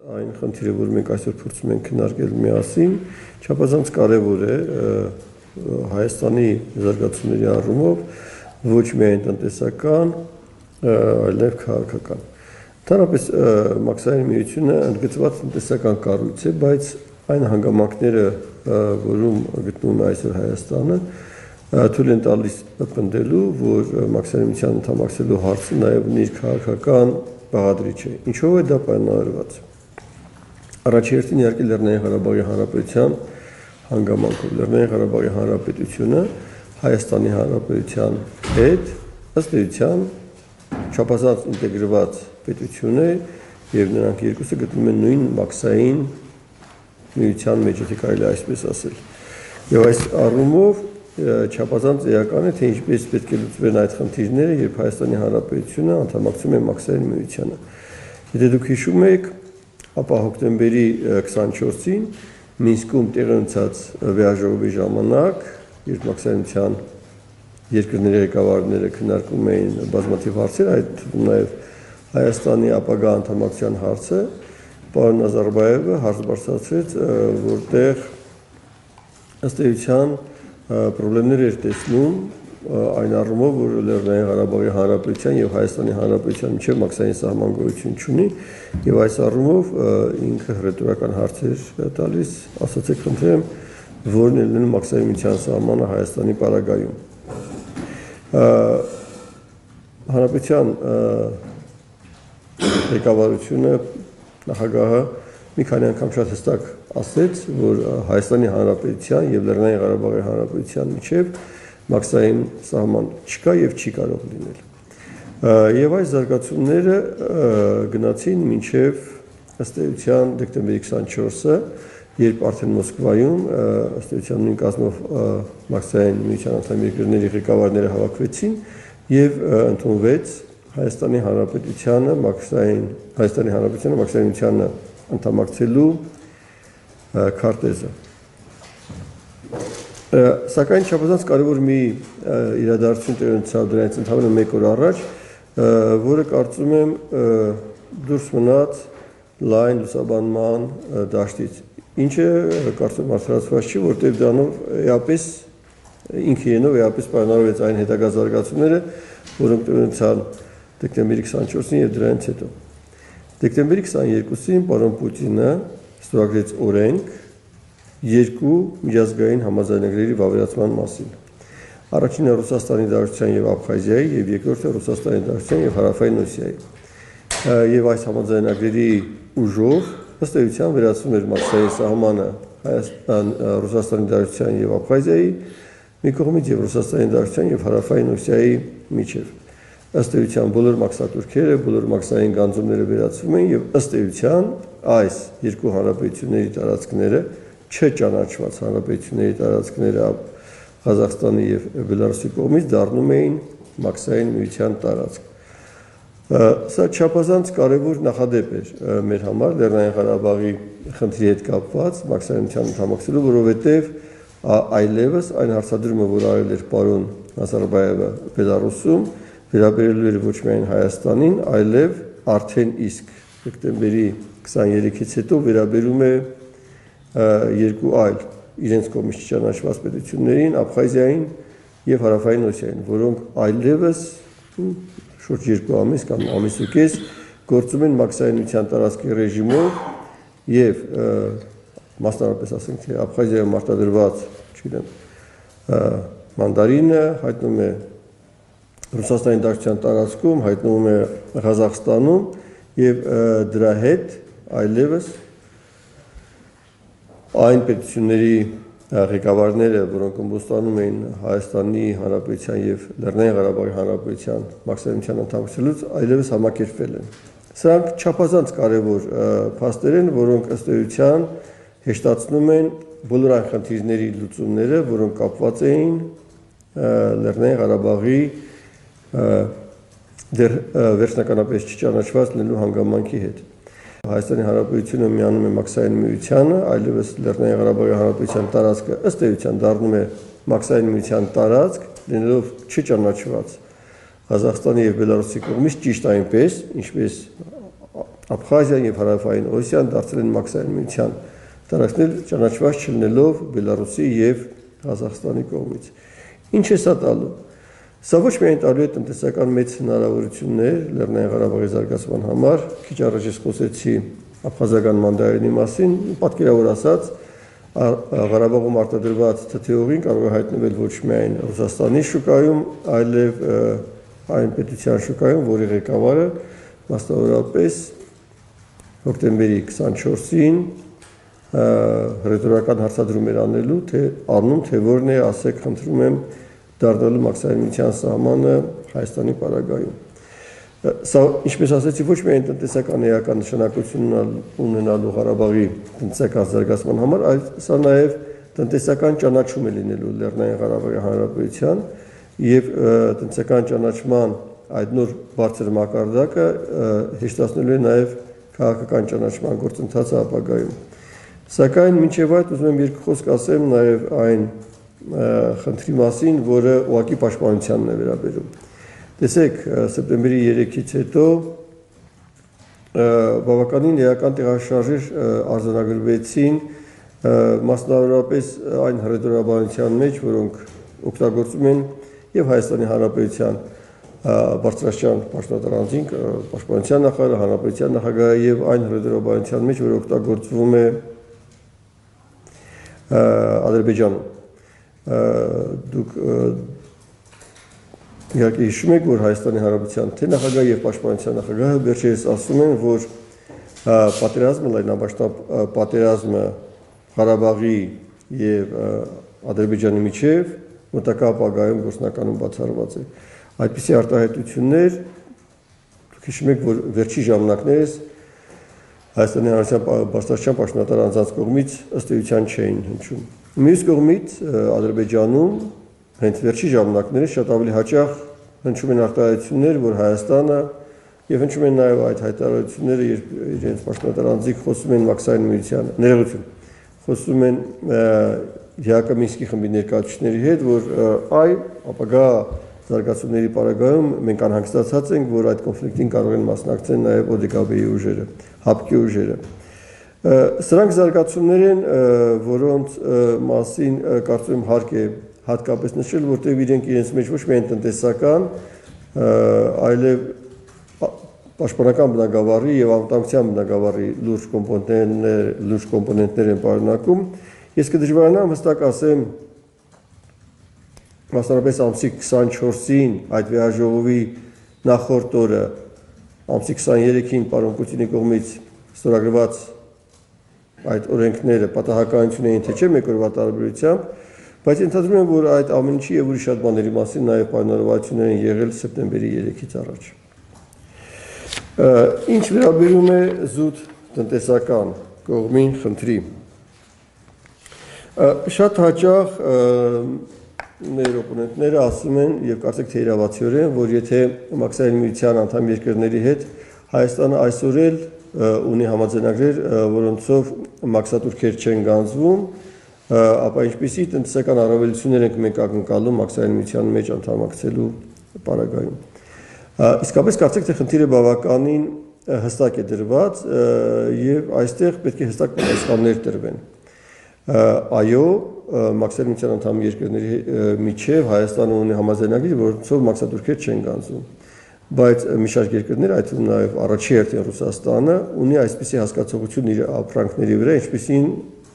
Այն խնդիրը, որ մենք այսօր փորձում ենք քննարկել միասին, չափազանց կարևոր է Հայաստանի զարգացումների առումով ոչ միայն տնտեսական, այլև քաղաքական։ Ընդհանրապես մաքսային միությունը ընդգծված տնտեսական կառույց է, բայց այն հանգամանքները, որում գտնվում է այսօր Հայաստանը, թույլ են տալիս պնդելու, որ մաքսային միության անդամակցելու հարցը նաև ունի իր քաղաքական բաղադրիչ է։ Ինչով է դա պայմանավորված։ Առաջերտին իհարկե Լեռնային Ղարաբաղի Հանրապետության հանգամանքով Լեռնային Ղարաբաղի Հանրապետությունը Հայաստանի Հանրապետության հետ ըստ էության չափազանց ինտեգրված պետություն է եւ նրանք երկուսը գտնվում են նույն մաքսային միության մեջ, եթե կարելի է այսպես ասել։ Եվ այս առումով չափազանց էական է, թե ինչպես պետք է լուծվեն այդ խնդիրները, երբ Հայաստանի Հանրապետությունը անդամակցում է մաքսային միությանը։ Եթե դուք հիշում եք, ապա հոկտեմբերի 24-ին Մինսկում տեղի ունեցած վեաժողովի ժամանակ, երբ մաքսային միության երկրների ղեկավարները քննարկում էին բազմաթիվ հարցեր, այդ թվում նաև Հայաստանի ապագա անդամակցության հարցը, պարոն Նազարբայևը հարց բարձրացրեց, որտեղ ըստ էության պրոբլեմներ էր տեսնում այն առումով, որ Լեռնային Ղարաբաղի Հանրապետության եւ Հայաստանի Հանրապետության միջև մաքսային սահման գոյություն չունի, եւ այս առումով ինքը հռետորական հարցեր տալիս, ասացեք խնդրեմ, որն է լինում մաքսային միության սահմանը Հայաստանի պարագայում։ Հանրապետության ղեկավարությունը նախագահը մի քանի անգամ շատ հստակ ասեց, որ Հայաստանի Հանրապետության եւ Լեռնային Ղարաբաղի Հանրապետության միջև մաքսային սահման չկա եւ չի կարող լինել։ Եվ այս զարգացումները գնացին մինչև ըստ էության դեկտեմբերի 24-ը, երբ արդեն Մոսկվայում ըստ էության նույն կազմով մաքսային միության անդամ երկրների ղեկավարները հավաքվեցին եւ ընդունվեց Հայաստանի Հանրապետությանը մաքսային միությանը անդամակցելու քարտեզը։ Սակայն չափազանց կարևոր մի իրադարձություն տեղի ունեցավ դրանից ընդհանրապես մեկ օր առաջ, որը կարծում եմ դուրս մնաց լայն լուսաբանման դաշտից, ինչը կարծում եմ արդարացված չի, որտեղ դրանով էապես ինքը իրենով էապես պայմանավորվեց այն հետագա զարգացումները, որոնք տեղի ունեցան դեկտեմբերի 24-ին եւ դրանից հետո։ Դեկտեմբերի 22-ին պարոն Պուտինը ստորագրեց օրենք երկու միջազգային համաձայնագրերի վավերացման մասին։ Առաջինը Ռուսաստանի Դաշնության եւ Աբխազիայի եւ երկրորդը Ռուսաստանի Դաշնության եւ Հարավային Օսիայի։ Եվ այս համաձայնագրերի ուժով ըստ էության վերացվում էր մաքսային սահմանը Ռուսաստանի Դաշնության եւ Աբխազիայի մի կողմից եւ Ռուսաստանի Դաշնության եւ Հարավային Օսիայի միջև։ Ըստ էության բոլոր մաքսատուրքերը, բոլոր մաքսային գանձումները վերացվում են եւ ըստ էության այս երկու հանրապետությունների տարածքները չճանաչված հանրապետությունների տարածքները Ղազախստանի եւ Բելարուսի կողմից դառնում էին մաքսային միության տարածք։ Սա չափազանց կարևոր նախադեպ էր մեր համար Լեռնային Ղարաբաղի խնդրի հետ կապված մաքսային միության անդամակցելու, որովհետեւ այլևս այն հարցադրումը, որ արել էր պարոն Նազարբայևը Բելարուսում, վերաբերելու էր ոչ միայն Հայաստանին, այլև արդեն իսկ դեկտեմբերի 23-ից հետո վերաբերում է երկու այլ իրենց կողմից չճանաչված պետություններին, Աբխազիային եւ Հարավային Օսիային, որոնք այլևս շուրջ 2 ամիս կամ ամիս ու կես գործում են մաքսային միության տարածքի ռեժիմով եւ մասնավորապես ասենք թե Աբխազիայում արտադրված, չգիտեմ, մանդարինը հայտնվում է Ռուսաստանի Դաշնության տարածքում, հայտնվում է Ղազախստանում եւ դրա հետ այլևս այն պետությունների ղեկավարները, որոնք ըմբոստանում էին Հայաստանի Հանրապետության եւ Լեռնային Ղարաբաղի Հանրապետության մաքսային միության անդամակցելուց, այլևս համակերպվել են։ Սրանք չափազանց կարևոր փաստեր են, որոնք ըստ էության հեշտացնում են բոլոր այն խնդիրների լուծումները, որոնք կապված էին Լեռնային Ղարաբաղի դեռ վերջնականապես չճանաչված լինելու հանգամանքի հետ։ Հայաստանի Հանրապետությունը միանում է մաքսային միությանը, այլևս Լեռնային Ղարաբաղի Հանրապետության տարածքը ըստ էության դառնում է մաքսային միության տարածք, լինելով չճանաչված Ղազախստանի եւ Բելարուսի կողմից ճիշտ այնպես, ինչպես Աբխազիան եւ Հարավային Օսիան դարձել են մաքսային միության տարածքներ ճանաչված չլինելով Բելարուսի եւ Ղազախստանի կողմից։ Ինչ է սա տալու։ Սա ոչ միայն տալու է տնտեսական մեծ հնարավորություններ Լեռնային Ղարաբաղի զարգացման համար, քիչ առաջ ես խոսեցի աբխազական մանդարինի մասին, պատկերավոր ասած, Ղարաբաղում արտադրված թթեուղին կարող է հայտնվել ոչ միայն Ռուսաստանի շուկայում, այլև այն պետության շուկայում, որի ղեկավարը մասնավորապես հոկտեմբերի 24-ին հռետորական հարցադրում էր անում, թե որն է, ասեք, խնդրում եմ դառնալու մաքսային միության սահմանը Հայաստանի պարագայում։ Սա, ինչպես ասեցի, ոչ միայն տնտեսական էական նշանակություն ունենալու Ղարաբաղի տնտեսական զարգացման համար, այլ սա նաև տնտեսական ճանաչում է լինելու Լեռնային Ղարաբաղի Հանրապետության եւ տնտեսական ճանաչման այդ նոր բարձր մակարդակը հեշտացնելու է նաև քաղաքական ճանաչման գործընթացը ապագայում։ Սակայն մինչև այդ ուզում եմ երկու խոսք ասեմ նաև այն խնդրի մասին, որը ուղղակի պաշտպանությանն է վերաբերում։ Տեսեք, սեպտեմբերի 3-ից հետո բավականին էական տեղաշարժեր արձանագրվեցին մասնավորապես այն հռետորաբանության մեջ, որոնք օգտագործում են եւ Հայաստանի Հանրապետության բարձրաստիճան պաշտոնատարանձին, պաշտպանության նախարարը, հանրապետության նախագահը եւ այն հռետորաբանության մեջ, որ օգտագործվում է Ադրբեջանում։ Դուք իհարկե հիշում եք, որ Հայաստանի Հանրապետության թե նախագահը եւ պաշտպանության նախագահը վերջերս ասում են, որ պատերազմը, լայնամասշտաբ պատերազմը Ղարաբաղի եւ Ադրբեջանի միջև մտակա ապագայում գործնականում բացառված է։ Այդպիսի արտահայտություններ դուք հիշում եք, որ վերջի ժամանակներս Հայաստանի Հանրապետության բարձրաստիճան պաշտոնատար անձանց կողմից ըստ էության չէին հնչում։ Մյուս կողմից Ադրբեջանում հենց վերջի ժամանակներս շատ ավելի հաճախ հնչում են արտահայտություններ, որ Հայաստանը եւ հնչում են նաեւ այդ հայտարարությունները, երբ իրենց պաշտոնատար անձիկ խոսում են մաքսային միության, ներողություն, խոսում են ՀԱԿ Մինսկի խմբի ներկայացուցիչների հետ, որ ապագա զարգացումների պարագայում մենք անհանգստացած ենք, որ այդ կոնֆլիկտին կարող են մասնակցել նաեւ ՕԴԿԲ-ի ուժերը, ՀԱՊԿ-ի ուժերը։ Սրանք զարգացումներ են, որոնց մասին կարծում եմ հարկ է հատկապես նշել, որտեղ իրենք իրենց մեջ ոչ միայն տնտեսական, այլև պաշտպանական բնագավառի եւ անվտանգության բնագավառի լուրջ կոմպոնենտներ են պարունակում։ Ես կդժվարանամ հստակ ասեմ, մասնավորապես ամսի 24-ին այդ վեհաժողովի նախորդ օրը, ամսի 23-ին պարոն Պուտինի կողմից ստորագրված այդ օրենքները պատահականություն էին, թե չէ մեկ օրվա տարբերությամբ, բայց ենթադրում եմ, որ այդ ամեն ինչի եւ ուրիշ շատ բաների մասին նաեւ պայմանավորվածություններ են եղել սեպտեմբերի 3-ից առաջ։ Ինչ վերաբերում է զուտ տնտեսական կողմին խնդրի, շատ հաճախ մեր օպոնենտները ասում են եւ կարծեք թե իրավացիորեն, որ եթե մաքսային միության անդամ երկրների հետ Հայաստանը այսօր էլ ունի համաձայնագրեր, որոնցով մաքսատուրքեր չեն գանձվում, ապա ինչպիսի տնտեսական առավելություններ ենք մենք ակնկալում մաքսային միության մեջ անդամակցելու պարագայում։ Իսկապես կարծեք թե խնդիրը բավականին հստակ է դրված եւ այստեղ պետք է հստակ պատասխաններ տրվեն։ Այո, մաքսային միության անդամ երկրների միջև Հայաստանը ունի համաձայնագրեր, որոնցով մաքսատուրքեր չեն գանձվում, բայց մի շարք երկրներ, այդ թվում նաեւ առաջի հերթին Ռուսաստանը, ունի այսպիսի հասկացողություն իր ապրանքների վրա, ինչպիսին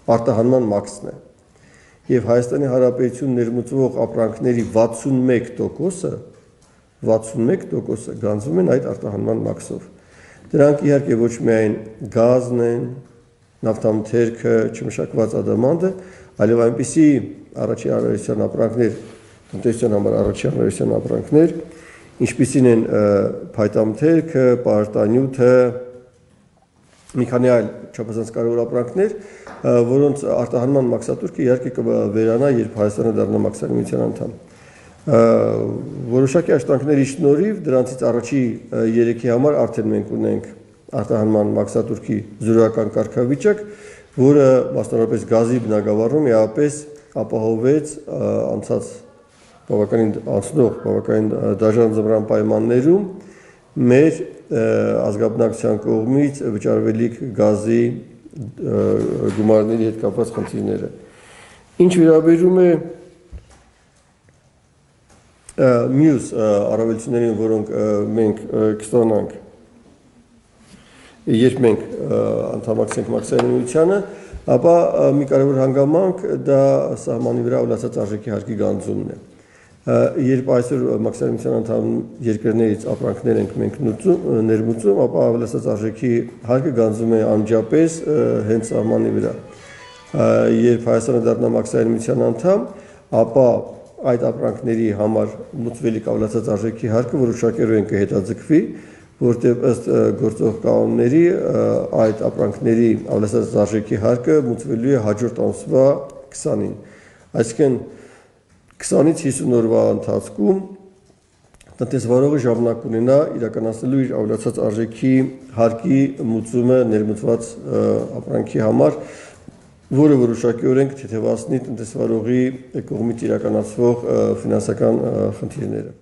արտահանման մաքսն է։ Եվ Հայաստանի Հանրապետություն ներմուծվող ապրանքների 61%-ը գանձվում են այդ արտահանման մաքսով։ Դրանք իհարկե ոչ միայն գազն են, նավթամթերքը, չմշակված ադամանդը, այլև այնպիսի առաջին հանրայության ապրանքներ, տնտեսության համար առաջին հանրայության ապրանքներ, ինչպիսին են փայտամթերքը, պարտանյութը, մի քանի այլ չափազանց կարևոր ապրանքներ, որոնց արտահանման մաքսատուրքը իհարկե կվերանա, երբ Հայաստանը դառնա մաքսային միության անդամ։ Որոշակի աշխատանքների շնորհիվ դրանցից առաջի 3-ի համար արդեն մենք ունենք արտահանման մաքսատուրքի զորական կարգավիճակ, որը մասնավորապես գազի բնագավառում էապես ապահովեց անցնող բավականին դաժան ձմռան պայմաններում մեր ազգաբնակության կողմից վճարվելիք գազի գումարների հետ կապված խնդիրները։ Ինչ վերաբերում է մյուս առավելություններին, որոնք մենք կստանանք, երբ մենք անդամակցենք մաքսային միությանը, ապա մի կարևոր հանգամանք դա սահմանի վրա ավելացած արժեքի հարկի գանձումն է։ Երբ այսօր մաքսային միության անդամ երկրներից ապրանքներ ենք մենք ներմուծում, ապա ավելացած արժեքի հարկը գանձում է անմիջապես հենց սահմանի վրա։ Երբ Հայաստանը դառնա մաքսային միության անդամ, ապա այդ ապրանքների համար մուծվելիք ավելացած արժեքի հարկը որոշակիորեն կհետաձգվի, որտեղ ըստ գործող կանոնների այդ ապրանքների ավելացած արժեքի հարկը մուծվելու է հաջորդ ամսվա 20-ին։ Այսինքն 20-ից 50 օրվա ընթացքում տնտեսվարողը ժամանակ ունենա իրականացնելու իր ավելացած արժեքի հարկի մուծումը ներմուծված ապրանքի համար, որը որոշակիորեն կթեթևացնի տնտեսվարողի կողմից իրականացվող ֆինանսական խնդիրները։